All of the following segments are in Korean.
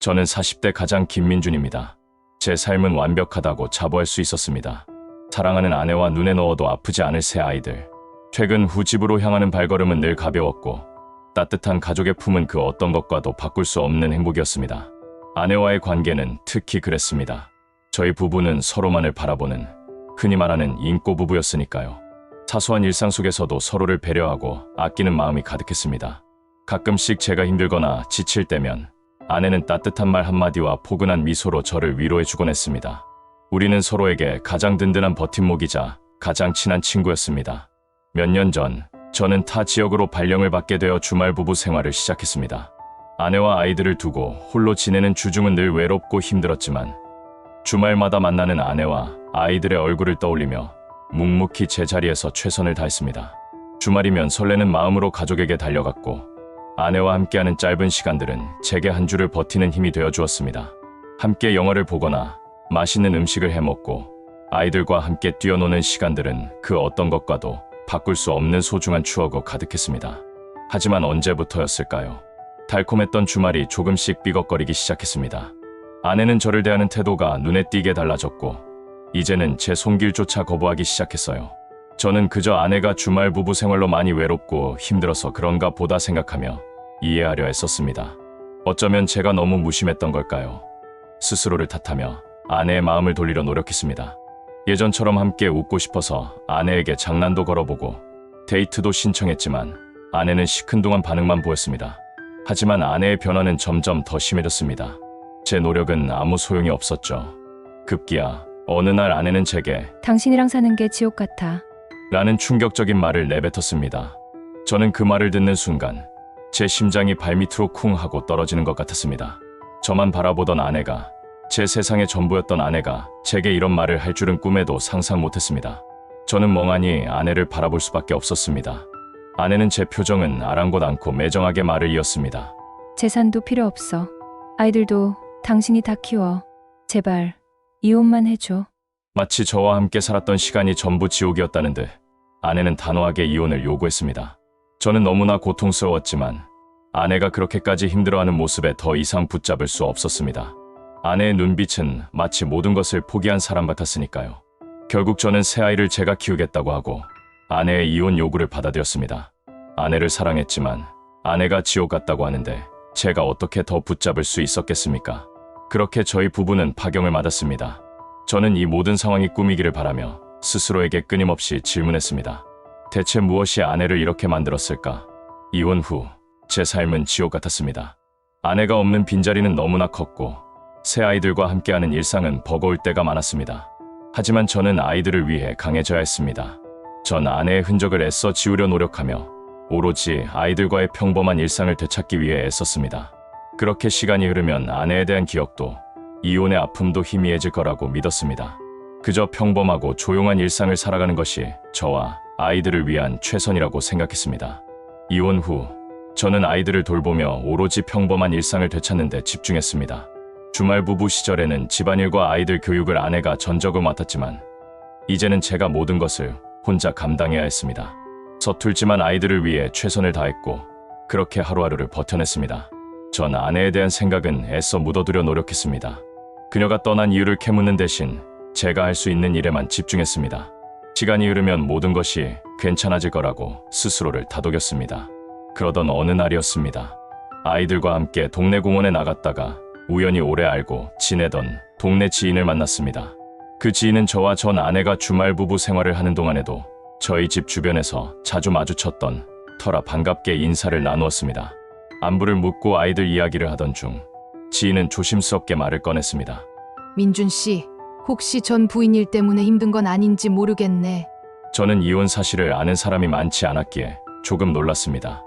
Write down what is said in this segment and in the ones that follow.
저는 40대 가장 김민준입니다. 제 삶은 완벽하다고 자부할 수 있었습니다. 사랑하는 아내와 눈에 넣어도 아프지 않을 새 아이들. 퇴근 후 집으로 향하는 발걸음은 늘 가벼웠고 따뜻한 가족의 품은 그 어떤 것과도 바꿀 수 없는 행복이었습니다. 아내와의 관계는 특히 그랬습니다. 저희 부부는 서로만을 바라보는 흔히 말하는 인꼬 부부였으니까요. 사소한 일상 속에서도 서로를 배려하고 아끼는 마음이 가득했습니다. 가끔씩 제가 힘들거나 지칠 때면 아내는 따뜻한 말 한마디와 포근한 미소로 저를 위로해주곤 했습니다. 우리는 서로에게 가장 든든한 버팀목이자 가장 친한 친구였습니다. 몇 년 전 저는 타 지역으로 발령을 받게 되어 주말 부부 생활을 시작했습니다. 아내와 아이들을 두고 홀로 지내는 주중은 늘 외롭고 힘들었지만 주말마다 만나는 아내와 아이들의 얼굴을 떠올리며 묵묵히 제자리에서 최선을 다했습니다. 주말이면 설레는 마음으로 가족에게 달려갔고 아내와 함께하는 짧은 시간들은 제게 한 주를 버티는 힘이 되어 주었습니다. 함께 영화를 보거나 맛있는 음식을 해먹고 아이들과 함께 뛰어노는 시간들은 그 어떤 것과도 바꿀 수 없는 소중한 추억으로 가득했습니다. 하지만 언제부터였을까요? 달콤했던 주말이 조금씩 삐걱거리기 시작했습니다. 아내는 저를 대하는 태도가 눈에 띄게 달라졌고 이제는 제 손길조차 거부하기 시작했어요. 저는 그저 아내가 주말 부부 생활로 많이 외롭고 힘들어서 그런가 보다 생각하며 이해하려 애썼습니다. 어쩌면 제가 너무 무심했던 걸까요? 스스로를 탓하며 아내의 마음을 돌리려 노력했습니다. 예전처럼 함께 웃고 싶어서 아내에게 장난도 걸어보고 데이트도 신청했지만 아내는 시큰둥한 반응만 보였습니다. 하지만 아내의 변화는 점점 더 심해졌습니다. 제 노력은 아무 소용이 없었죠. 급기야 어느 날 아내는 제게 당신이랑 사는 게 지옥 같아. 라는 충격적인 말을 내뱉었습니다. 저는 그 말을 듣는 순간 제 심장이 발밑으로 쿵 하고 떨어지는 것 같았습니다. 저만 바라보던 아내가, 제 세상의 전부였던 아내가 제게 이런 말을 할 줄은 꿈에도 상상 못했습니다. 저는 멍하니 아내를 바라볼 수밖에 없었습니다. 아내는 제 표정은 아랑곳 않고 매정하게 말을 이었습니다. 재산도 필요 없어. 아이들도 당신이 다 키워. 제발 이혼만 해줘. 마치 저와 함께 살았던 시간이 전부 지옥이었다는 듯 아내는 단호하게 이혼을 요구했습니다. 저는 너무나 고통스러웠지만 아내가 그렇게까지 힘들어하는 모습에 더 이상 붙잡을 수 없었습니다. 아내의 눈빛은 마치 모든 것을 포기한 사람 같았으니까요. 결국 저는 새아이를 제가 키우겠다고 하고 아내의 이혼 요구를 받아들였습니다. 아내를 사랑했지만 아내가 지옥 같다고 하는데 제가 어떻게 더 붙잡을 수 있었겠습니까? 그렇게 저희 부부는 파경을 맞았습니다. 저는 이 모든 상황이 꿈이기를 바라며 스스로에게 끊임없이 질문했습니다. 대체 무엇이 아내를 이렇게 만들었을까? 이혼 후 제 삶은 지옥 같았습니다. 아내가 없는 빈자리는 너무나 컸고 새 아이들과 함께하는 일상은 버거울 때가 많았습니다. 하지만 저는 아이들을 위해 강해져야 했습니다. 전 아내의 흔적을 애써 지우려 노력하며 오로지 아이들과의 평범한 일상을 되찾기 위해 애썼습니다. 그렇게 시간이 흐르면 아내에 대한 기억도 이혼의 아픔도 희미해질 거라고 믿었습니다. 그저 평범하고 조용한 일상을 살아가는 것이 저와 아이들을 위한 최선이라고 생각했습니다. 이혼 후 저는 아이들을 돌보며 오로지 평범한 일상을 되찾는 데 집중했습니다. 주말 부부 시절에는 집안일과 아이들 교육을 아내가 전적으로 맡았지만 이제는 제가 모든 것을 혼자 감당해야 했습니다. 서툴지만 아이들을 위해 최선을 다했고 그렇게 하루하루를 버텨냈습니다. 전 아내에 대한 생각은 애써 묻어두려 노력했습니다. 그녀가 떠난 이유를 캐묻는 대신 제가 할 수 있는 일에만 집중했습니다. 시간이 흐르면 모든 것이 괜찮아질 거라고 스스로를 다독였습니다. 그러던 어느 날이었습니다. 아이들과 함께 동네 공원에 나갔다가 우연히 오래 알고 지내던 동네 지인을 만났습니다. 그 지인은 저와 전 아내가 주말 부부 생활을 하는 동안에도 저희 집 주변에서 자주 마주쳤던 터라 반갑게 인사를 나누었습니다. 안부를 묻고 아이들 이야기를 하던 중 지인은 조심스럽게 말을 꺼냈습니다. 민준 씨, 혹시 전 부인 일 때문에 힘든 건 아닌지 모르겠네. 저는 이혼 사실을 아는 사람이 많지 않았기에 조금 놀랐습니다.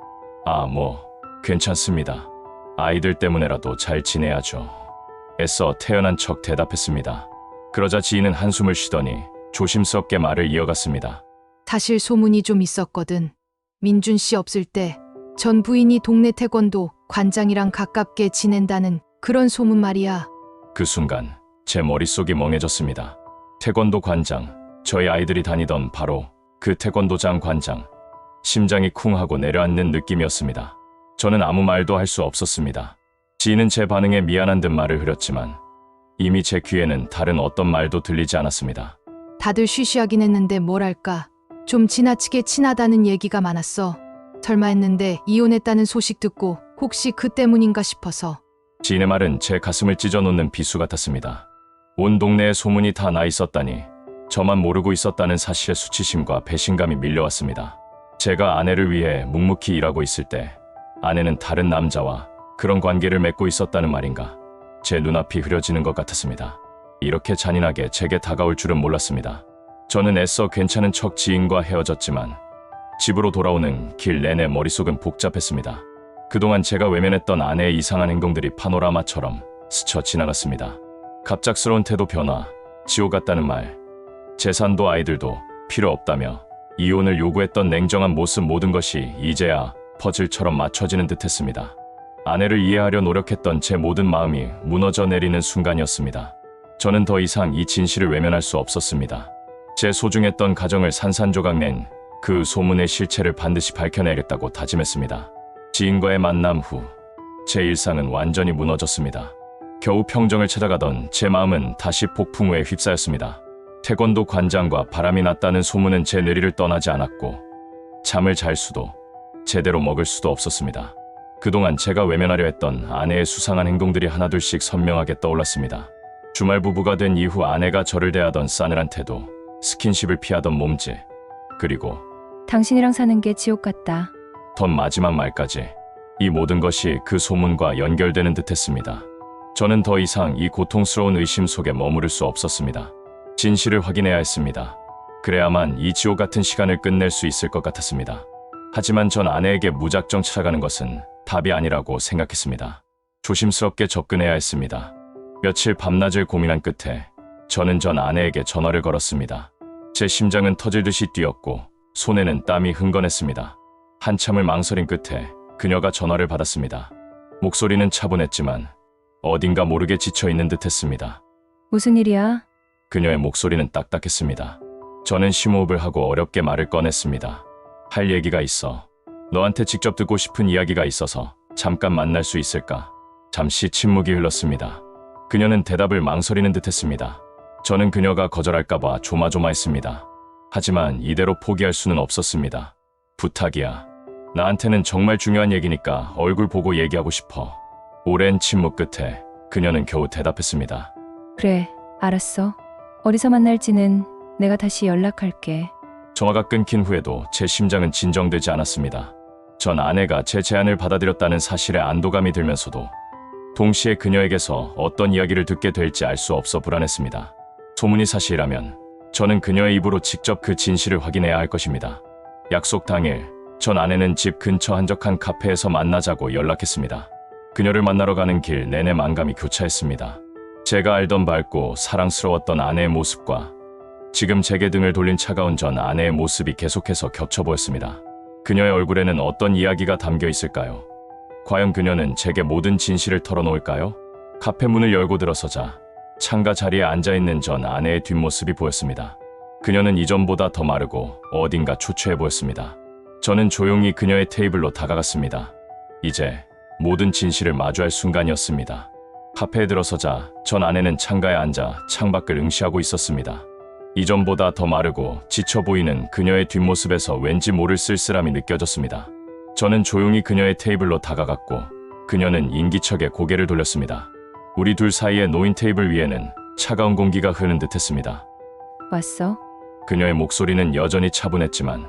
괜찮습니다. 아이들 때문에라도 잘 지내야죠. 애써 태연한 척 대답했습니다. 그러자 지인은 한숨을 쉬더니 조심스럽게 말을 이어갔습니다. 사실 소문이 좀 있었거든. 민준 씨 없을 때 전 부인이 동네 태권도 관장이랑 가깝게 지낸다는 그런 소문 말이야. 그 순간 제 머릿속이 멍해졌습니다. 태권도 관장, 저희 아이들이 다니던 바로 그 태권도장 관장. 심장이 쿵 하고 내려앉는 느낌이었습니다. 저는 아무 말도 할 수 없었습니다. 지인은 제 반응에 미안한 듯 말을 흐렸지만 이미 제 귀에는 다른 어떤 말도 들리지 않았습니다. 다들 쉬쉬하긴 했는데 뭐랄까. 좀 지나치게 친하다는 얘기가 많았어. 설마 했는데 이혼했다는 소식 듣고 혹시 그 때문인가 싶어서. 지인의 말은 제 가슴을 찢어놓는 비수 같았습니다. 온 동네에 소문이 다 나 있었다니 저만 모르고 있었다는 사실에 수치심과 배신감이 밀려왔습니다. 제가 아내를 위해 묵묵히 일하고 있을 때 아내는 다른 남자와 그런 관계를 맺고 있었다는 말인가. 제 눈앞이 흐려지는 것 같았습니다. 이렇게 잔인하게 제게 다가올 줄은 몰랐습니다. 저는 애써 괜찮은 척 지인과 헤어졌지만 집으로 돌아오는 길 내내 머릿속은 복잡했습니다. 그동안 제가 외면했던 아내의 이상한 행동들이 파노라마처럼 스쳐 지나갔습니다. 갑작스러운 태도 변화, 지옥 같다는 말, 재산도 아이들도 필요 없다며 이혼을 요구했던 냉정한 모습, 모든 것이 이제야 퍼즐처럼 맞춰지는 듯했습니다. 아내를 이해하려 노력했던 제 모든 마음이 무너져 내리는 순간이었습니다. 저는 더 이상 이 진실을 외면할 수 없었습니다. 제 소중했던 가정을 산산조각 낸 그 소문의 실체를 반드시 밝혀내야겠다고 다짐했습니다. 지인과의 만남 후 제 일상은 완전히 무너졌습니다. 겨우 평정을 찾아가던 제 마음은 다시 폭풍우에 휩싸였습니다. 태권도 관장과 바람이 났다는 소문은 제 뇌리를 떠나지 않았고 잠을 잘 수도 제대로 먹을 수도 없었습니다. 그동안 제가 외면하려 했던 아내의 수상한 행동들이 하나둘씩 선명하게 떠올랐습니다. 주말 부부가 된 이후 아내가 저를 대하던 싸늘한 태도, 스킨십을 피하던 몸짓, 그리고 당신이랑 사는 게 지옥 같다. 던 마지막 말까지 이 모든 것이 그 소문과 연결되는 듯했습니다. 저는 더 이상 이 고통스러운 의심 속에 머무를 수 없었습니다. 진실을 확인해야 했습니다. 그래야만 이 지옥 같은 시간을 끝낼 수 있을 것 같았습니다. 하지만 전 아내에게 무작정 찾아가는 것은 답이 아니라고 생각했습니다. 조심스럽게 접근해야 했습니다. 며칠 밤낮을 고민한 끝에 저는 전 아내에게 전화를 걸었습니다. 제 심장은 터질 듯이 뛰었고 손에는 땀이 흥건했습니다. 한참을 망설인 끝에 그녀가 전화를 받았습니다. 목소리는 차분했지만 어딘가 모르게 지쳐있는 듯했습니다. 무슨 일이야? 그녀의 목소리는 딱딱했습니다. 저는 심호흡을 하고 어렵게 말을 꺼냈습니다. 할 얘기가 있어. 너한테 직접 듣고 싶은 이야기가 있어서 잠깐 만날 수 있을까? 잠시 침묵이 흘렀습니다. 그녀는 대답을 망설이는 듯했습니다. 저는 그녀가 거절할까봐 조마조마했습니다. 하지만 이대로 포기할 수는 없었습니다. 부탁이야. 나한테는 정말 중요한 얘기니까 얼굴 보고 얘기하고 싶어. 오랜 침묵 끝에 그녀는 겨우 대답했습니다. 그래, 알았어. 어디서 만날지는 내가 다시 연락할게. 전화가 끊긴 후에도 제 심장은 진정되지 않았습니다. 전 아내가 제 제안을 받아들였다는 사실에 안도감이 들면서도 동시에 그녀에게서 어떤 이야기를 듣게 될지 알 수 없어 불안했습니다. 소문이 사실이라면 저는 그녀의 입으로 직접 그 진실을 확인해야 할 것입니다. 약속 당일 전 아내는 집 근처 한적한 카페에서 만나자고 연락했습니다. 그녀를 만나러 가는 길 내내 만감이 교차했습니다. 제가 알던 밝고 사랑스러웠던 아내의 모습과 지금 제게 등을 돌린 차가운 전 아내의 모습이 계속해서 겹쳐 보였습니다. 그녀의 얼굴에는 어떤 이야기가 담겨 있을까요? 과연 그녀는 제게 모든 진실을 털어놓을까요? 카페 문을 열고 들어서자 창가 자리에 앉아있는 전 아내의 뒷모습이 보였습니다. 그녀는 이전보다 더 마르고 어딘가 초췌해 보였습니다. 저는 조용히 그녀의 테이블로 다가갔습니다. 이제 모든 진실을 마주할 순간이었습니다. 카페에 들어서자 전 아내는 창가에 앉아 창밖을 응시하고 있었습니다. 이전보다 더 마르고 지쳐 보이는 그녀의 뒷모습에서 왠지 모를 쓸쓸함이 느껴졌습니다. 저는 조용히 그녀의 테이블로 다가갔고 그녀는 인기척에 고개를 돌렸습니다. 우리 둘 사이의 노인 테이블 위에는 차가운 공기가 흐르는 듯했습니다. 왔어? 그녀의 목소리는 여전히 차분했지만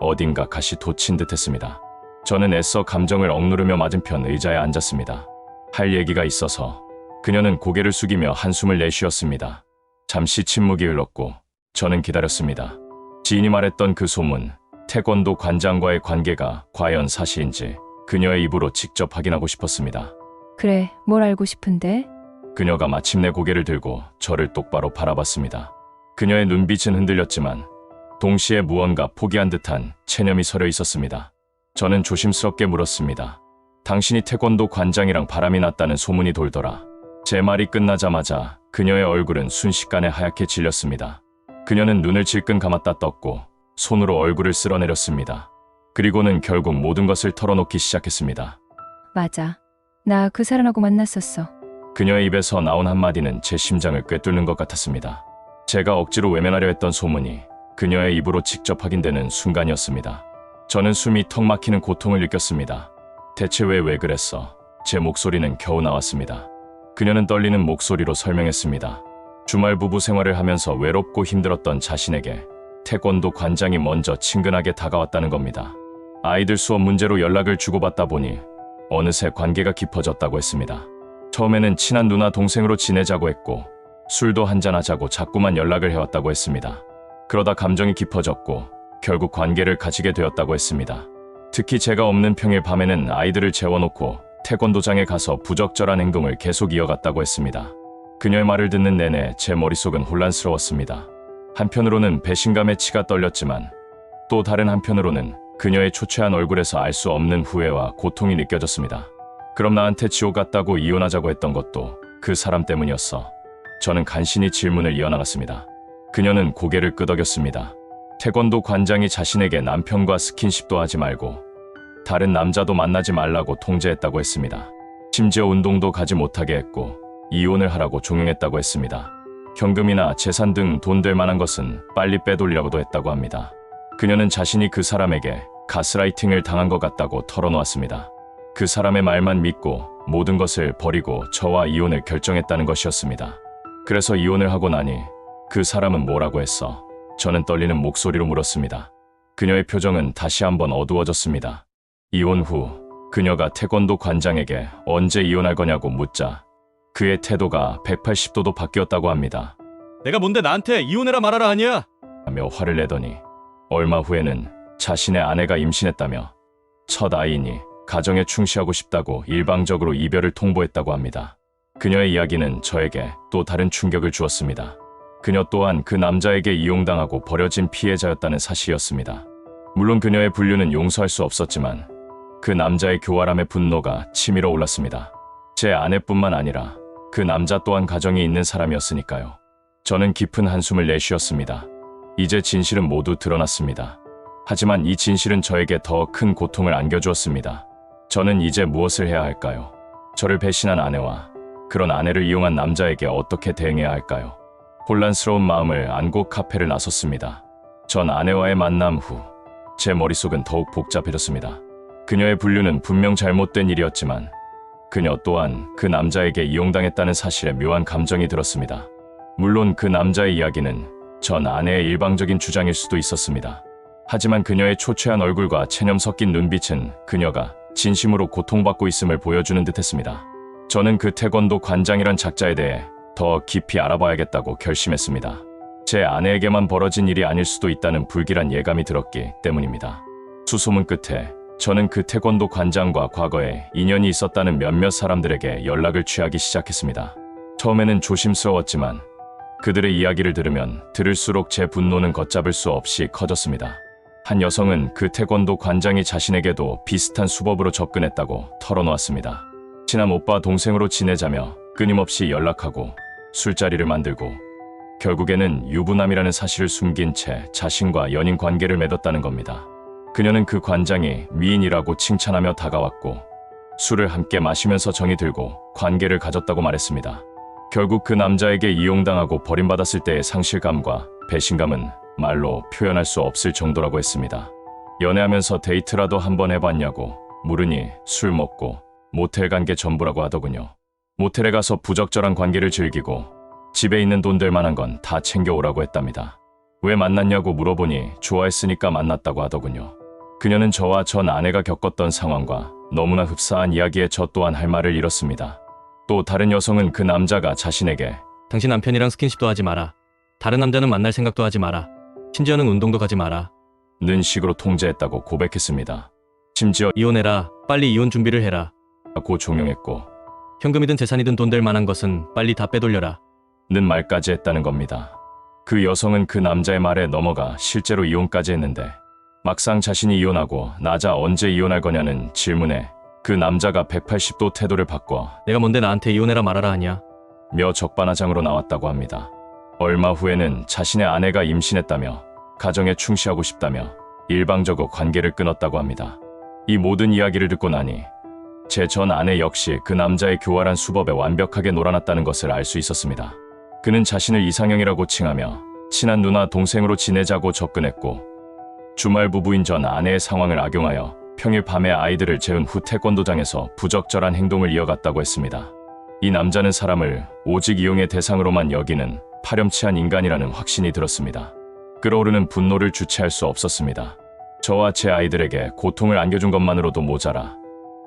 어딘가 가시 돋친 듯했습니다. 저는 애써 감정을 억누르며 맞은편 의자에 앉았습니다. 할 얘기가 있어서. 그녀는 고개를 숙이며 한숨을 내쉬었습니다. 잠시 침묵이 흘렀고 저는 기다렸습니다. 지인이 말했던 그 소문, 태권도 관장과의 관계가 과연 사실인지 그녀의 입으로 직접 확인하고 싶었습니다. 그래, 뭘 알고 싶은데? 그녀가 마침내 고개를 들고 저를 똑바로 바라봤습니다. 그녀의 눈빛은 흔들렸지만 동시에 무언가 포기한 듯한 체념이 서려 있었습니다. 저는 조심스럽게 물었습니다. 당신이 태권도 관장이랑 바람이 났다는 소문이 돌더라. 제 말이 끝나자마자 그녀의 얼굴은 순식간에 하얗게 질렸습니다. 그녀는 눈을 질끈 감았다 떴고 손으로 얼굴을 쓸어내렸습니다. 그리고는 결국 모든 것을 털어놓기 시작했습니다. 맞아. 나 그 사람하고 만났었어. 그녀의 입에서 나온 한마디는 제 심장을 꿰뚫는 것 같았습니다. 제가 억지로 외면하려 했던 소문이 그녀의 입으로 직접 확인되는 순간이었습니다. 저는 숨이 턱 막히는 고통을 느꼈습니다. 대체 왜 그랬어? 제 목소리는 겨우 나왔습니다. 그녀는 떨리는 목소리로 설명했습니다. 주말 부부 생활을 하면서 외롭고 힘들었던 자신에게 태권도 관장이 먼저 친근하게 다가왔다는 겁니다. 아이들 수업 문제로 연락을 주고받다 보니 어느새 관계가 깊어졌다고 했습니다. 처음에는 친한 누나 동생으로 지내자고 했고 술도 한잔하자고 자꾸만 연락을 해왔다고 했습니다. 그러다 감정이 깊어졌고 결국 관계를 가지게 되었다고 했습니다. 특히 제가 없는 평일 밤에는 아이들을 재워놓고 태권도장에 가서 부적절한 행동을 계속 이어갔다고 했습니다. 그녀의 말을 듣는 내내 제 머릿속은 혼란스러웠습니다. 한편으로는 배신감에 치가 떨렸지만 또 다른 한편으로는 그녀의 초췌한 얼굴에서 알 수 없는 후회와 고통이 느껴졌습니다. 그럼 나한테 지옥 같다고 이혼하자고 했던 것도 그 사람 때문이었어. 저는 간신히 질문을 이어나갔습니다. 그녀는 고개를 끄덕였습니다. 태권도 관장이 자신에게 남편과 스킨십도 하지 말고 다른 남자도 만나지 말라고 통제했다고 했습니다. 심지어 운동도 가지 못하게 했고 이혼을 하라고 종용했다고 했습니다. 현금이나 재산 등 돈 될 만한 것은 빨리 빼돌리라고도 했다고 합니다. 그녀는 자신이 그 사람에게 가스라이팅을 당한 것 같다고 털어놓았습니다. 그 사람의 말만 믿고 모든 것을 버리고 저와 이혼을 결정했다는 것이었습니다. 그래서 이혼을 하고 나니 그 사람은 뭐라고 했어? 저는 떨리는 목소리로 물었습니다. 그녀의 표정은 다시 한번 어두워졌습니다. 이혼 후 그녀가 태권도 관장에게 언제 이혼할 거냐고 묻자 그의 태도가 180도도 바뀌었다고 합니다. 내가 뭔데 나한테 이혼해라 말아라 하냐? 하며 화를 내더니 얼마 후에는 자신의 아내가 임신했다며 첫 아이니 가정에 충실하고 싶다고 일방적으로 이별을 통보했다고 합니다. 그녀의 이야기는 저에게 또 다른 충격을 주었습니다. 그녀 또한 그 남자에게 이용당하고 버려진 피해자였다는 사실이었습니다. 물론 그녀의 불륜은 용서할 수 없었지만 그 남자의 교활함에 분노가 치밀어 올랐습니다. 제 아내뿐만 아니라 그 남자 또한 가정이 있는 사람이었으니까요. 저는 깊은 한숨을 내쉬었습니다. 이제 진실은 모두 드러났습니다. 하지만 이 진실은 저에게 더 큰 고통을 안겨주었습니다. 저는 이제 무엇을 해야 할까요? 저를 배신한 아내와 그런 아내를 이용한 남자에게 어떻게 대응해야 할까요? 혼란스러운 마음을 안고 카페를 나섰습니다. 전 아내와의 만남 후 제 머릿속은 더욱 복잡해졌습니다. 그녀의 불륜은 분명 잘못된 일이었지만 그녀 또한 그 남자에게 이용당했다는 사실에 묘한 감정이 들었습니다. 물론 그 남자의 이야기는 전 아내의 일방적인 주장일 수도 있었습니다. 하지만 그녀의 초췌한 얼굴과 체념 섞인 눈빛은 그녀가 진심으로 고통받고 있음을 보여주는 듯했습니다. 저는 그 태권도 관장이란 작자에 대해 더 깊이 알아봐야겠다고 결심했습니다. 제 아내에게만 벌어진 일이 아닐 수도 있다는 불길한 예감이 들었기 때문입니다. 수소문 끝에 저는 그 태권도 관장과 과거에 인연이 있었다는 몇몇 사람들에게 연락을 취하기 시작했습니다. 처음에는 조심스러웠지만 그들의 이야기를 들으면 들을수록 제 분노는 걷잡을 수 없이 커졌습니다. 한 여성은 그 태권도 관장이 자신에게도 비슷한 수법으로 접근했다고 털어놓았습니다. 친한 오빠 동생으로 지내자며 끊임없이 연락하고 술자리를 만들고 결국에는 유부남이라는 사실을 숨긴 채 자신과 연인 관계를 맺었다는 겁니다. 그녀는 그 관장이 미인이라고 칭찬하며 다가왔고 술을 함께 마시면서 정이 들고 관계를 가졌다고 말했습니다. 결국 그 남자에게 이용당하고 버림받았을 때의 상실감과 배신감은 말로 표현할 수 없을 정도라고 했습니다. 연애하면서 데이트라도 한번 해봤냐고 물으니 술 먹고 모텔 간 게 전부라고 하더군요. 모텔에 가서 부적절한 관계를 즐기고 집에 있는 돈 될 만한 건 다 챙겨오라고 했답니다. 왜 만났냐고 물어보니 좋아했으니까 만났다고 하더군요. 그녀는 저와 전 아내가 겪었던 상황과 너무나 흡사한 이야기에 저 또한 할 말을 잃었습니다. 또 다른 여성은 그 남자가 자신에게 당신 남편이랑 스킨십도 하지 마라. 다른 남자는 만날 생각도 하지 마라. 심지어는 운동도 가지 마라. 는 식으로 통제했다고 고백했습니다. 심지어 이혼해라. 빨리 이혼 준비를 해라. 고 종용했고 현금이든 재산이든 돈 될 만한 것은 빨리 다 빼돌려라. 는 말까지 했다는 겁니다. 그 여성은 그 남자의 말에 넘어가 실제로 이혼까지 했는데 막상 자신이 이혼하고 나자 언제 이혼할 거냐는 질문에 그 남자가 180도 태도를 바꿔 내가 뭔데 나한테 이혼해라 말아라 하냐? 며 적반하장으로 나왔다고 합니다. 얼마 후에는 자신의 아내가 임신했다며 가정에 충실하고 싶다며 일방적으로 관계를 끊었다고 합니다. 이 모든 이야기를 듣고 나니 제 전 아내 역시 그 남자의 교활한 수법에 완벽하게 놀아났다는 것을 알 수 있었습니다. 그는 자신을 이상형이라고 칭하며 친한 누나 동생으로 지내자고 접근했고 주말 부부인 전 아내의 상황을 악용하여 평일 밤에 아이들을 재운 후 태권도장에서 부적절한 행동을 이어갔다고 했습니다. 이 남자는 사람을 오직 이용의 대상으로만 여기는 파렴치한 인간이라는 확신이 들었습니다. 끓어오르는 분노를 주체할 수 없었습니다. 저와 제 아이들에게 고통을 안겨준 것만으로도 모자라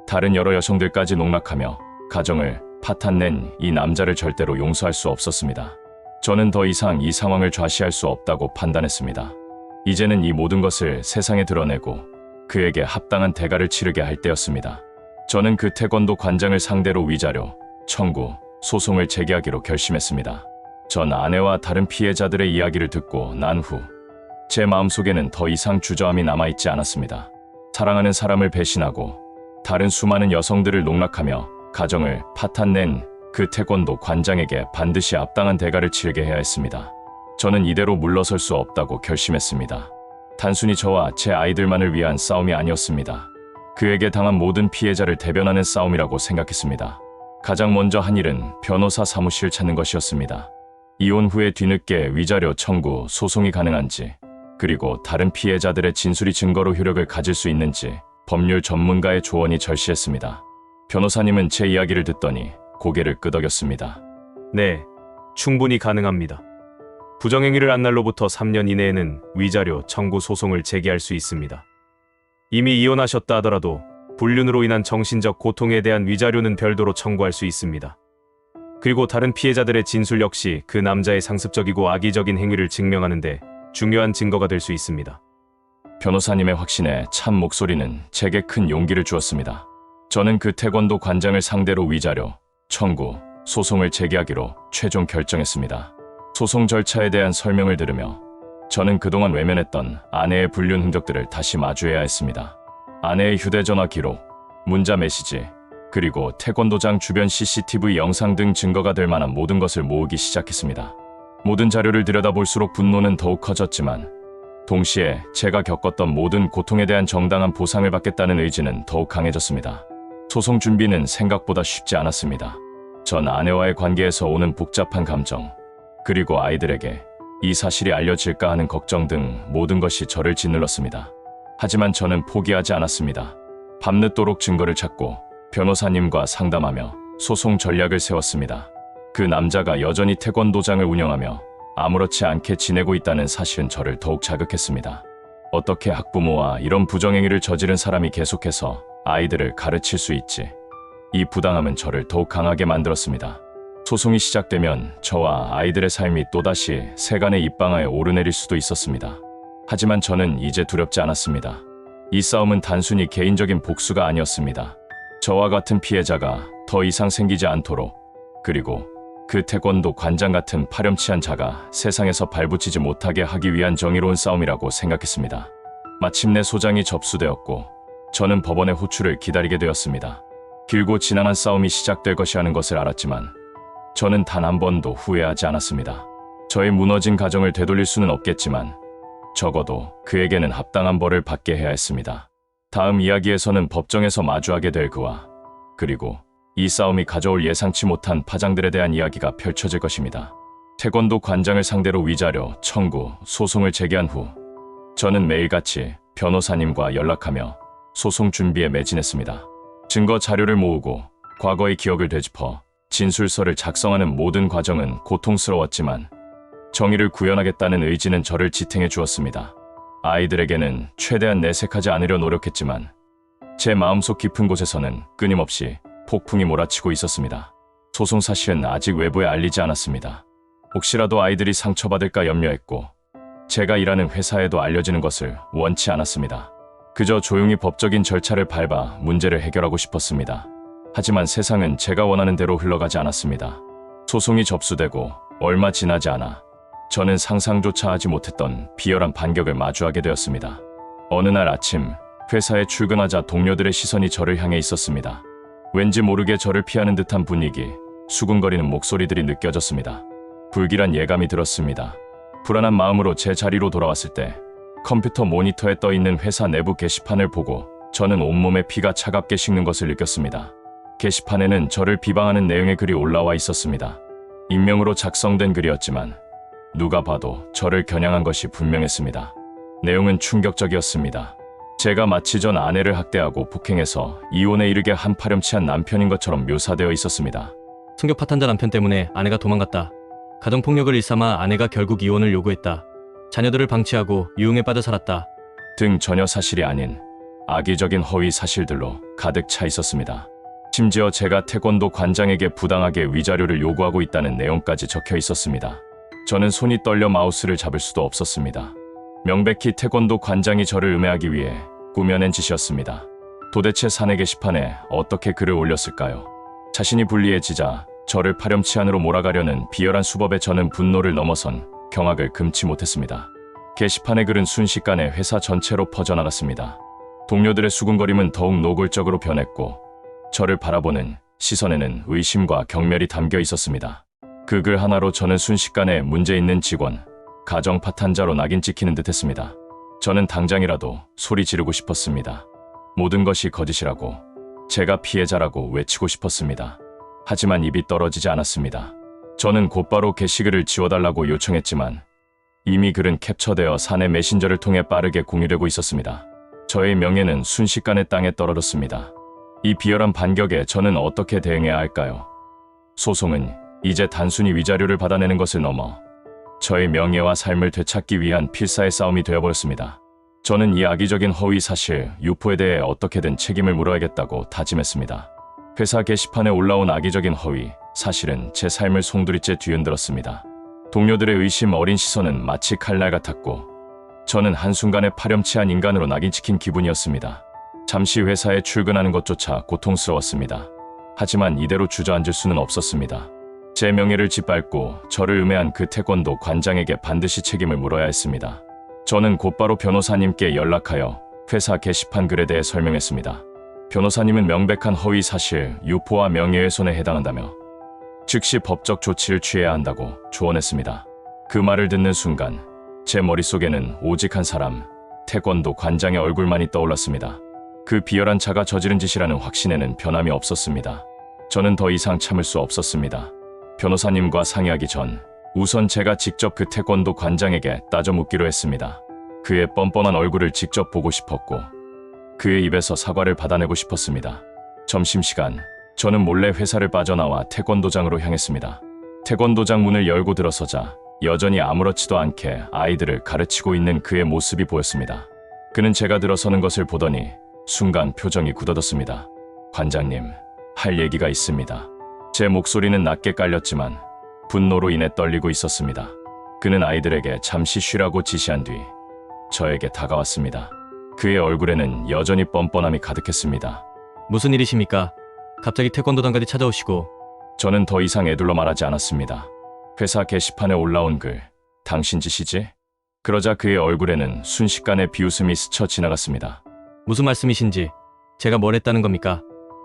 다른 여러 여성들까지 농락하며 가정을 파탄낸 이 남자를 절대로 용서할 수 없었습니다. 저는 더 이상 이 상황을 좌시할 수 없다고 판단했습니다. 이제는 이 모든 것을 세상에 드러내고 그에게 합당한 대가를 치르게 할 때였습니다. 저는 그 태권도 관장을 상대로 위자료, 청구, 소송을 제기하기로 결심했습니다. 전 아내와 다른 피해자들의 이야기를 듣고 난 후 제 마음속에는 더 이상 주저함이 남아있지 않았습니다. 사랑하는 사람을 배신하고 다른 수많은 여성들을 농락하며 가정을 파탄낸 그 태권도 관장에게 반드시 합당한 대가를 치르게 해야 했습니다. 저는 이대로 물러설 수 없다고 결심했습니다. 단순히 저와 제 아이들만을 위한 싸움이 아니었습니다. 그에게 당한 모든 피해자를 대변하는 싸움이라고 생각했습니다. 가장 먼저 한 일은 변호사 사무실을 찾는 것이었습니다. 이혼 후에 뒤늦게 위자료 청구, 소송이 가능한지, 그리고 다른 피해자들의 진술이 증거로 효력을 가질 수 있는지 법률 전문가의 조언이 절실했습니다. 변호사님은 제 이야기를 듣더니 고개를 끄덕였습니다. 네, 충분히 가능합니다. 부정행위를 한 날로부터 3년 이내에는 위자료 청구 소송을 제기할 수 있습니다. 이미 이혼하셨다 하더라도 불륜으로 인한 정신적 고통에 대한 위자료는 별도로 청구할 수 있습니다. 그리고 다른 피해자들의 진술 역시 그 남자의 상습적이고 악의적인 행위를 증명하는데 중요한 증거가 될 수 있습니다. 변호사님의 확신에 참 목소리는 제게 큰 용기를 주었습니다. 저는 그 태권도 관장을 상대로 위자료, 청구, 소송을 제기하기로 최종 결정했습니다. 소송 절차에 대한 설명을 들으며 저는 그동안 외면했던 아내의 불륜 흔적들을 다시 마주해야 했습니다. 아내의 휴대전화 기록, 문자 메시지, 그리고 태권도장 주변 CCTV 영상 등 증거가 될 만한 모든 것을 모으기 시작했습니다. 모든 자료를 들여다볼수록 분노는 더욱 커졌지만 동시에 제가 겪었던 모든 고통에 대한 정당한 보상을 받겠다는 의지는 더욱 강해졌습니다. 소송 준비는 생각보다 쉽지 않았습니다. 전 아내와의 관계에서 오는 복잡한 감정, 그리고 아이들에게 이 사실이 알려질까 하는 걱정 등 모든 것이 저를 짓눌렀습니다. 하지만 저는 포기하지 않았습니다. 밤늦도록 증거를 찾고 변호사님과 상담하며 소송 전략을 세웠습니다. 그 남자가 여전히 태권도장을 운영하며 아무렇지 않게 지내고 있다는 사실은 저를 더욱 자극했습니다. 어떻게 학부모와 이런 부정행위를 저지른 사람이 계속해서 아이들을 가르칠 수 있지? 이 부당함은 저를 더욱 강하게 만들었습니다. 소송이 시작되면 저와 아이들의 삶이 또다시 세간의 입방아에 오르내릴 수도 있었습니다. 하지만 저는 이제 두렵지 않았습니다. 이 싸움은 단순히 개인적인 복수가 아니었습니다. 저와 같은 피해자가 더 이상 생기지 않도록, 그리고 그 태권도 관장 같은 파렴치한 자가 세상에서 발붙이지 못하게 하기 위한 정의로운 싸움이라고 생각했습니다. 마침내 소장이 접수되었고 저는 법원의 호출을 기다리게 되었습니다. 길고 지난한 싸움이 시작될 것이라는 것을 알았지만 저는 단 한 번도 후회하지 않았습니다. 저의 무너진 가정을 되돌릴 수는 없겠지만 적어도 그에게는 합당한 벌을 받게 해야 했습니다. 다음 이야기에서는 법정에서 마주하게 될 그와 그리고 이 싸움이 가져올 예상치 못한 파장들에 대한 이야기가 펼쳐질 것입니다. 태권도 관장을 상대로 위자료, 청구, 소송을 제기한 후 저는 매일같이 변호사님과 연락하며 소송 준비에 매진했습니다. 증거 자료를 모으고 과거의 기억을 되짚어 진술서를 작성하는 모든 과정은 고통스러웠지만 정의를 구현하겠다는 의지는 저를 지탱해 주었습니다. 아이들에게는 최대한 내색하지 않으려 노력했지만 제 마음속 깊은 곳에서는 끊임없이 폭풍이 몰아치고 있었습니다. 소송 사실은 아직 외부에 알리지 않았습니다. 혹시라도 아이들이 상처받을까 염려했고 제가 일하는 회사에도 알려지는 것을 원치 않았습니다. 그저 조용히 법적인 절차를 밟아 문제를 해결하고 싶었습니다. 하지만 세상은 제가 원하는 대로 흘러가지 않았습니다. 소송이 접수되고 얼마 지나지 않아 저는 상상조차 하지 못했던 비열한 반격을 마주하게 되었습니다. 어느 날 아침 회사에 출근하자 동료들의 시선이 저를 향해 있었습니다. 왠지 모르게 저를 피하는 듯한 분위기, 수군거리는 목소리들이 느껴졌습니다. 불길한 예감이 들었습니다. 불안한 마음으로 제 자리로 돌아왔을 때 컴퓨터 모니터에 떠있는 회사 내부 게시판을 보고 저는 온몸에 피가 차갑게 식는 것을 느꼈습니다. 게시판에는 저를 비방하는 내용의 글이 올라와 있었습니다. 익명으로 작성된 글이었지만 누가 봐도 저를 겨냥한 것이 분명했습니다. 내용은 충격적이었습니다. 제가 마치 전 아내를 학대하고 폭행해서 이혼에 이르게 한 파렴치한 남편인 것처럼 묘사되어 있었습니다. 성격 파탄자 남편 때문에 아내가 도망갔다. 가정폭력을 일삼아 아내가 결국 이혼을 요구했다. 자녀들을 방치하고 유흥에 빠져 살았다. 등 전혀 사실이 아닌 악의적인 허위 사실들로 가득 차 있었습니다. 심지어 제가 태권도 관장에게 부당하게 위자료를 요구하고 있다는 내용까지 적혀 있었습니다. 저는 손이 떨려 마우스를 잡을 수도 없었습니다. 명백히 태권도 관장이 저를 음해하기 위해 꾸며낸 짓이었습니다. 도대체 사내 게시판에 어떻게 글을 올렸을까요? 자신이 불리해지자 저를 파렴치한으로 몰아가려는 비열한 수법에 저는 분노를 넘어선 경악을 금치 못했습니다. 게시판의 글은 순식간에 회사 전체로 퍼져나갔습니다. 동료들의 수군거림은 더욱 노골적으로 변했고 저를 바라보는 시선에는 의심과 경멸이 담겨 있었습니다. 그 글 하나로 저는 순식간에 문제 있는 직원, 가정 파탄자로 낙인 찍히는 듯했습니다. 저는 당장이라도 소리 지르고 싶었습니다. 모든 것이 거짓이라고, 제가 피해자라고 외치고 싶었습니다. 하지만 입이 떨어지지 않았습니다. 저는 곧바로 게시글을 지워달라고 요청했지만 이미 글은 캡처되어 사내 메신저를 통해 빠르게 공유되고 있었습니다. 저의 명예는 순식간에 땅에 떨어졌습니다. 이 비열한 반격에 저는 어떻게 대응해야 할까요? 소송은 이제 단순히 위자료를 받아내는 것을 넘어 저의 명예와 삶을 되찾기 위한 필사의 싸움이 되어버렸습니다. 저는 이 악의적인 허위 사실, 유포에 대해 어떻게든 책임을 물어야겠다고 다짐했습니다. 회사 게시판에 올라온 악의적인 허위 사실은 제 삶을 송두리째 뒤흔들었습니다. 동료들의 의심 어린 시선은 마치 칼날 같았고 저는 한순간에 파렴치한 인간으로 낙인 찍힌 기분이었습니다. 잠시 회사에 출근하는 것조차 고통스러웠습니다. 하지만 이대로 주저앉을 수는 없었습니다. 제 명예를 짓밟고 저를 음해한 그 태권도 관장에게 반드시 책임을 물어야 했습니다. 저는 곧바로 변호사님께 연락하여 회사 게시판 글에 대해 설명했습니다. 변호사님은 명백한 허위 사실, 유포와 명예훼손에 해당한다며 즉시 법적 조치를 취해야 한다고 조언했습니다. 그 말을 듣는 순간 제 머릿속에는 오직 한 사람, 태권도 관장의 얼굴만이 떠올랐습니다. 그 비열한 자가 저지른 짓이라는 확신에는 변함이 없었습니다. 저는 더 이상 참을 수 없었습니다. 변호사님과 상의하기 전 우선 제가 직접 그 태권도 관장에게 따져 묻기로 했습니다. 그의 뻔뻔한 얼굴을 직접 보고 싶었고 그의 입에서 사과를 받아내고 싶었습니다. 점심시간, 저는 몰래 회사를 빠져나와 태권도장으로 향했습니다. 태권도장 문을 열고 들어서자 여전히 아무렇지도 않게 아이들을 가르치고 있는 그의 모습이 보였습니다. 그는 제가 들어서는 것을 보더니 순간 표정이 굳어졌습니다. 관장님, 할 얘기가 있습니다. 제 목소리는 낮게 깔렸지만 분노로 인해 떨리고 있었습니다. 그는 아이들에게 잠시 쉬라고 지시한 뒤 저에게 다가왔습니다. 그의 얼굴에는 여전히 뻔뻔함이 가득했습니다. 무슨 일이십니까? 갑자기 태권도장까지 찾아오시고. 저는 더 이상 애둘러 말하지 않았습니다. 회사 게시판에 올라온 글, 당신 짓이지? 그러자 그의 얼굴에는 순식간에 비웃음이 스쳐 지나갔습니다. 무슨 말씀이신지, 제가 뭘 했다는 겁니까?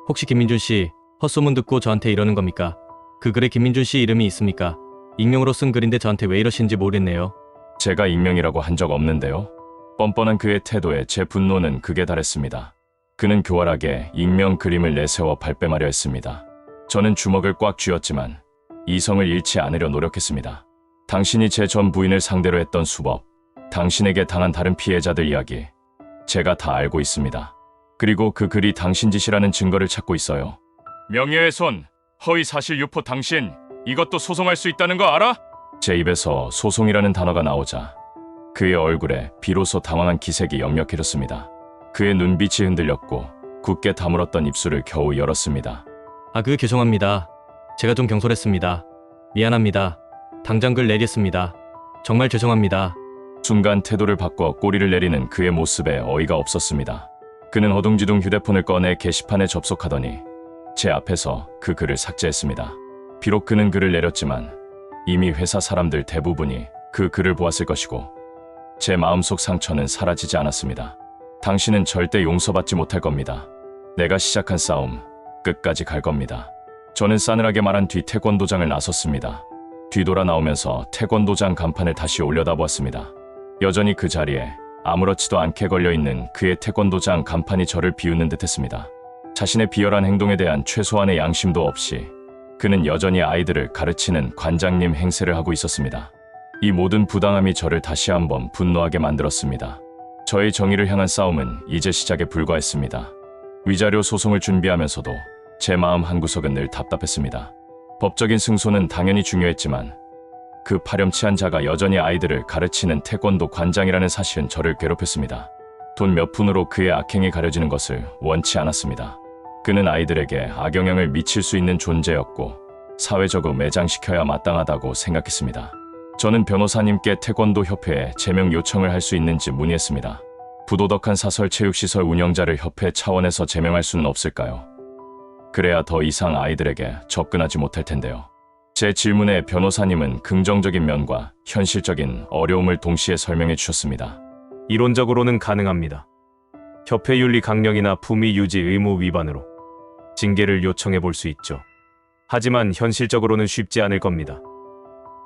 혹시 김민준 씨 헛소문 듣고 저한테 이러는 겁니까? 그 글에 김민준 씨 이름이 있습니까? 익명으로 쓴 글인데 저한테 왜 이러시는지 모르겠네요. 제가 익명이라고 한 적 없는데요. 뻔뻔한 그의 태도에 제 분노는 극에 달했습니다. 그는 교활하게 익명 그림을 내세워 발뺌하려 했습니다. 저는 주먹을 꽉 쥐었지만 이성을 잃지 않으려 노력했습니다. 당신이 제 전 부인을 상대로 했던 수법, 당신에게 당한 다른 피해자들 이야기, 제가 다 알고 있습니다. 그리고 그 글이 당신 짓이라는 증거를 찾고 있어요. 명예훼손, 허위사실 유포 당신, 이것도 소송할 수 있다는 거 알아? 제 입에서 소송이라는 단어가 나오자 그의 얼굴에 비로소 당황한 기색이 역력해졌습니다. 그의 눈빛이 흔들렸고 굳게 다물었던 입술을 겨우 열었습니다. 죄송합니다. 제가 좀 경솔했습니다. 미안합니다. 당장 글 내리겠습니다. 정말 죄송합니다. 순간 태도를 바꿔 꼬리를 내리는 그의 모습에 어이가 없었습니다. 그는 허둥지둥 휴대폰을 꺼내 게시판에 접속하더니 제 앞에서 그 글을 삭제했습니다. 비록 그는 글을 내렸지만 이미 회사 사람들 대부분이 그 글을 보았을 것이고 제 마음속 상처는 사라지지 않았습니다. 당신은 절대 용서받지 못할 겁니다. 내가 시작한 싸움 끝까지 갈 겁니다. 저는 싸늘하게 말한 뒤 태권도장을 나섰습니다. 뒤돌아 나오면서 태권도장 간판을 다시 올려다보았습니다. 여전히 그 자리에 아무렇지도 않게 걸려있는 그의 태권도장 간판이 저를 비웃는 듯했습니다. 자신의 비열한 행동에 대한 최소한의 양심도 없이 그는 여전히 아이들을 가르치는 관장님 행세를 하고 있었습니다. 이 모든 부당함이 저를 다시 한번 분노하게 만들었습니다. 저의 정의를 향한 싸움은 이제 시작에 불과했습니다. 위자료 소송을 준비하면서도 제 마음 한구석은 늘 답답했습니다. 법적인 승소는 당연히 중요했지만 그 파렴치한 자가 여전히 아이들을 가르치는 태권도 관장이라는 사실은 저를 괴롭혔습니다. 돈 몇 푼으로 그의 악행이 가려지는 것을 원치 않았습니다. 그는 아이들에게 악영향을 미칠 수 있는 존재였고 사회적으로 매장시켜야 마땅하다고 생각했습니다. 저는 변호사님께 태권도 협회에 제명 요청을 할 수 있는지 문의했습니다. 부도덕한 사설 체육시설 운영자를 협회 차원에서 제명할 수는 없을까요? 그래야 더 이상 아이들에게 접근하지 못할 텐데요. 제 질문에 변호사님은 긍정적인 면과 현실적인 어려움을 동시에 설명해 주셨습니다. 이론적으로는 가능합니다. 협회 윤리 강령이나 품위 유지 의무 위반으로 징계를 요청해 볼 수 있죠. 하지만 현실적으로는 쉽지 않을 겁니다.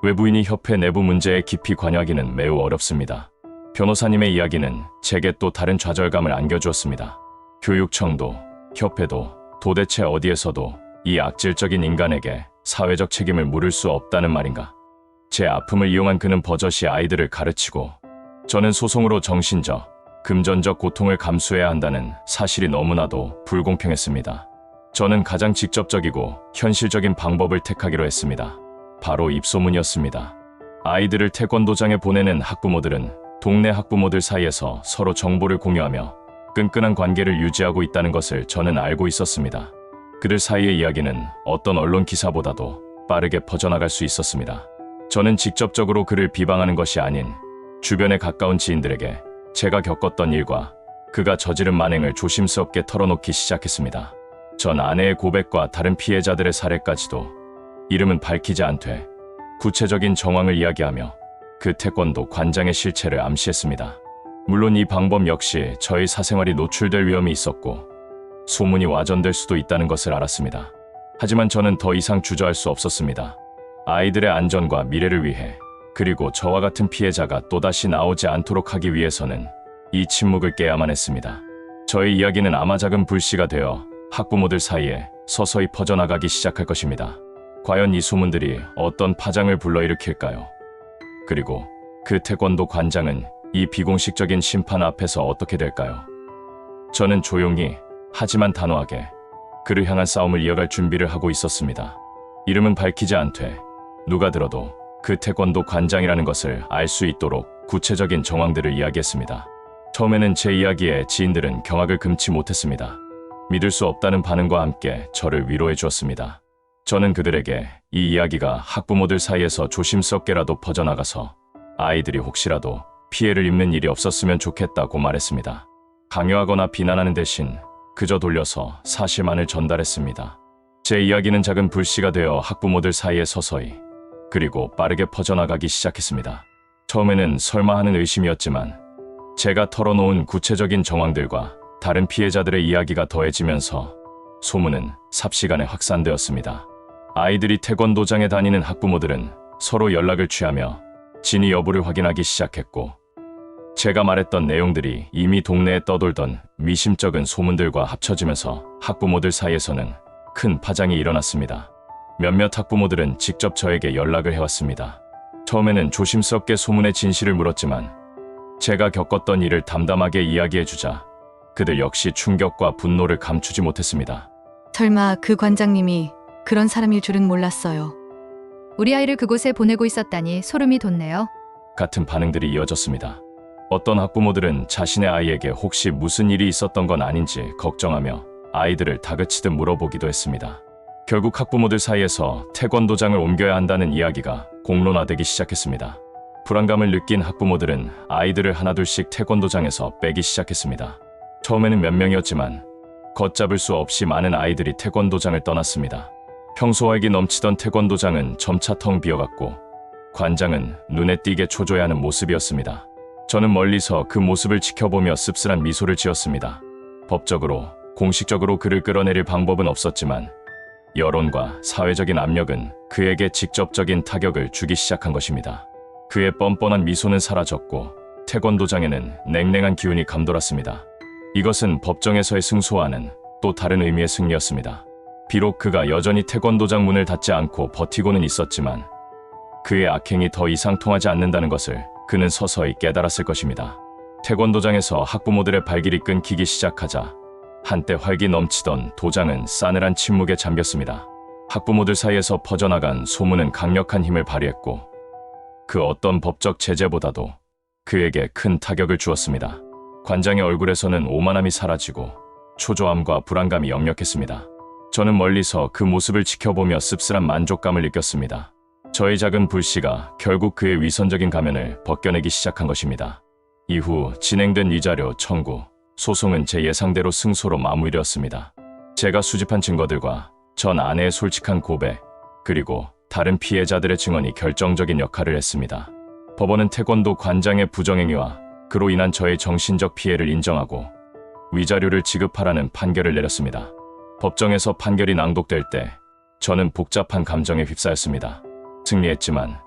외부인이 협회 내부 문제에 깊이 관여하기는 매우 어렵습니다. 변호사님의 이야기는 제게 또 다른 좌절감을 안겨주었습니다. 교육청도 협회도 도대체 어디에서도 이 악질적인 인간에게 사회적 책임을 물을 수 없다는 말인가? 제 아픔을 이용한 그는 버젓이 아이들을 가르치고 저는 소송으로 정신적, 금전적 고통을 감수해야 한다는 사실이 너무나도 불공평했습니다. 저는 가장 직접적이고 현실적인 방법을 택하기로 했습니다. 바로 입소문이었습니다. 아이들을 태권도장에 보내는 학부모들은 동네 학부모들 사이에서 서로 정보를 공유하며 끈끈한 관계를 유지하고 있다는 것을 저는 알고 있었습니다. 그들 사이의 이야기는 어떤 언론 기사보다도 빠르게 퍼져나갈 수 있었습니다. 저는 직접적으로 그를 비방하는 것이 아닌 주변에 가까운 지인들에게 제가 겪었던 일과 그가 저지른 만행을 조심스럽게 털어놓기 시작했습니다. 전 아내의 고백과 다른 피해자들의 사례까지도 이름은 밝히지 않되 구체적인 정황을 이야기하며 그 태권도 관장의 실체를 암시했습니다. 물론 이 방법 역시 저의 사생활이 노출될 위험이 있었고 소문이 와전될 수도 있다는 것을 알았습니다. 하지만 저는 더 이상 주저할 수 없었습니다. 아이들의 안전과 미래를 위해 그리고 저와 같은 피해자가 또다시 나오지 않도록 하기 위해서는 이 침묵을 깨야만 했습니다. 저의 이야기는 아마 작은 불씨가 되어 학부모들 사이에 서서히 퍼져나가기 시작할 것입니다. 과연 이 소문들이 어떤 파장을 불러일으킬까요? 그리고 그 태권도 관장은 이 비공식적인 심판 앞에서 어떻게 될까요? 저는 조용히 하지만 단호하게 그를 향한 싸움을 이어갈 준비를 하고 있었습니다. 이름은 밝히지 않되 누가 들어도 그 태권도 관장이라는 것을 알 수 있도록 구체적인 정황들을 이야기했습니다. 처음에는 제 이야기에 지인들은 경악을 금치 못했습니다. 믿을 수 없다는 반응과 함께 저를 위로해 주었습니다. 저는 그들에게 이 이야기가 학부모들 사이에서 조심스럽게라도 퍼져나가서 아이들이 혹시라도 피해를 입는 일이 없었으면 좋겠다고 말했습니다. 강요하거나 비난하는 대신 그저 돌려서 사실만을 전달했습니다. 제 이야기는 작은 불씨가 되어 학부모들 사이에 서서히 그리고 빠르게 퍼져나가기 시작했습니다. 처음에는 설마 하는 의심이었지만 제가 털어놓은 구체적인 정황들과 다른 피해자들의 이야기가 더해지면서 소문은 삽시간에 확산되었습니다. 아이들이 태권도장에 다니는 학부모들은 서로 연락을 취하며 진위 여부를 확인하기 시작했고 제가 말했던 내용들이 이미 동네에 떠돌던 미심쩍은 소문들과 합쳐지면서 학부모들 사이에서는 큰 파장이 일어났습니다. 몇몇 학부모들은 직접 저에게 연락을 해왔습니다. 처음에는 조심스럽게 소문의 진실을 물었지만 제가 겪었던 일을 담담하게 이야기해주자 그들 역시 충격과 분노를 감추지 못했습니다. 설마 그 관장님이 그런 사람일 줄은 몰랐어요. 우리 아이를 그곳에 보내고 있었다니 소름이 돋네요. 같은 반응들이 이어졌습니다. 어떤 학부모들은 자신의 아이에게 혹시 무슨 일이 있었던 건 아닌지 걱정하며 아이들을 다그치듯 물어보기도 했습니다. 결국 학부모들 사이에서 태권도장을 옮겨야 한다는 이야기가 공론화되기 시작했습니다. 불안감을 느낀 학부모들은 아이들을 하나둘씩 태권도장에서 빼기 시작했습니다. 처음에는 몇 명이었지만 걷잡을 수 없이 많은 아이들이 태권도장을 떠났습니다. 평소와 기 넘치던 태권도장은 점차 텅 비어갔고 관장은 눈에 띄게 초조해하는 모습이었습니다. 저는 멀리서 그 모습을 지켜보며 씁쓸한 미소를 지었습니다. 법적으로, 공식적으로 그를 끌어내릴 방법은 없었지만 여론과 사회적인 압력은 그에게 직접적인 타격을 주기 시작한 것입니다. 그의 뻔뻔한 미소는 사라졌고 태권도장에는 냉랭한 기운이 감돌았습니다. 이것은 법정에서의 승소와는 또 다른 의미의 승리였습니다. 비록 그가 여전히 태권도장 문을 닫지 않고 버티고는 있었지만 그의 악행이 더 이상 통하지 않는다는 것을 그는 서서히 깨달았을 것입니다. 태권도장에서 학부모들의 발길이 끊기기 시작하자 한때 활기 넘치던 도장은 싸늘한 침묵에 잠겼습니다. 학부모들 사이에서 퍼져나간 소문은 강력한 힘을 발휘했고 그 어떤 법적 제재보다도 그에게 큰 타격을 주었습니다. 관장의 얼굴에서는 오만함이 사라지고 초조함과 불안감이 역력했습니다. 저는 멀리서 그 모습을 지켜보며 씁쓸한 만족감을 느꼈습니다. 저의 작은 불씨가 결국 그의 위선적인 가면을 벗겨내기 시작한 것입니다. 이후 진행된 위자료 청구, 소송은 제 예상대로 승소로 마무리되었습니다. 제가 수집한 증거들과 전 아내의 솔직한 고백, 그리고 다른 피해자들의 증언이 결정적인 역할을 했습니다. 법원은 태권도 관장의 부정행위와 그로 인한 저의 정신적 피해를 인정하고 위자료를 지급하라는 판결을 내렸습니다. 법정에서 판결이 낭독될 때 저는 복잡한 감정에 휩싸였습니다. 승리했지만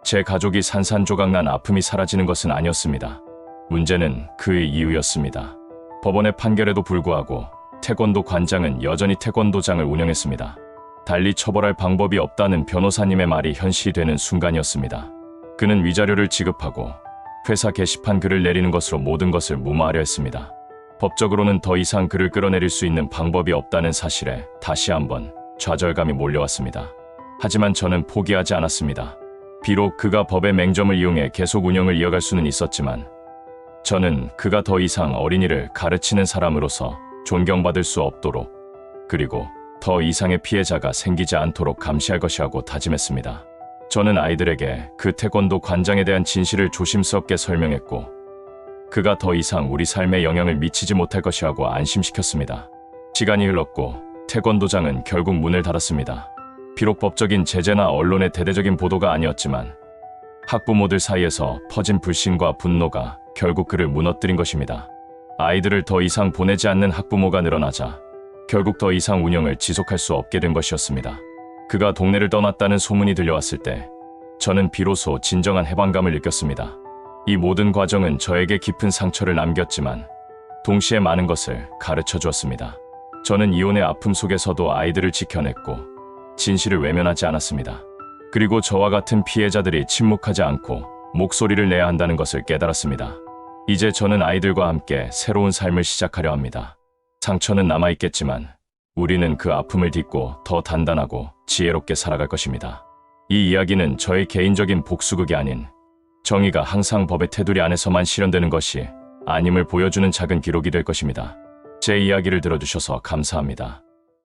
제 가족이 산산조각난 아픔이 사라지는 것은 아니었습니다. 문제는 그의 이유였습니다. 법원의 판결에도 불구하고 태권도 관장은 여전히 태권도장을 운영했습니다. 달리 처벌할 방법이 없다는 변호사님의 말이 현실이 되는 순간이었습니다. 그는 위자료를 지급하고 회사 게시판 글을 내리는 것으로 모든 것을 무마하려 했습니다. 법적으로는 더 이상 그를 끌어내릴 수 있는 방법이 없다는 사실에 다시 한번 좌절감이 몰려왔습니다. 하지만 저는 포기하지 않았습니다. 비록 그가 법의 맹점을 이용해 계속 운영을 이어갈 수는 있었지만 저는 그가 더 이상 어린이를 가르치는 사람으로서 존경받을 수 없도록, 그리고 더 이상의 피해자가 생기지 않도록 감시할 것이라고 다짐했습니다. 저는 아이들에게 그 태권도 관장에 대한 진실을 조심스럽게 설명했고 그가 더 이상 우리 삶에 영향을 미치지 못할 것이라고 안심시켰습니다. 시간이 흘렀고 태권도장은 결국 문을 닫았습니다. 비록 법적인 제재나 언론의 대대적인 보도가 아니었지만 학부모들 사이에서 퍼진 불신과 분노가 결국 그를 무너뜨린 것입니다. 아이들을 더 이상 보내지 않는 학부모가 늘어나자 결국 더 이상 운영을 지속할 수 없게 된 것이었습니다. 그가 동네를 떠났다는 소문이 들려왔을 때 저는 비로소 진정한 해방감을 느꼈습니다. 이 모든 과정은 저에게 깊은 상처를 남겼지만 동시에 많은 것을 가르쳐 주었습니다. 저는 이혼의 아픔 속에서도 아이들을 지켜냈고 진실을 외면하지 않았습니다. 그리고 저와 같은 피해자들이 침묵하지 않고 목소리를 내야 한다는 것을 깨달았습니다. 이제 저는 아이들과 함께 새로운 삶을 시작하려 합니다. 상처는 남아있겠지만 우리는 그 아픔을 딛고 더 단단하고 지혜롭게 살아갈 것입니다. 이 이야기는 저의 개인적인 복수극이 아닌 정의가 항상 법의 테두리 안에서만 실현되는 것이 아님을 보여주는 작은 기록이 될 것입니다. 제 이야기를 들어주셔서 감사합니다.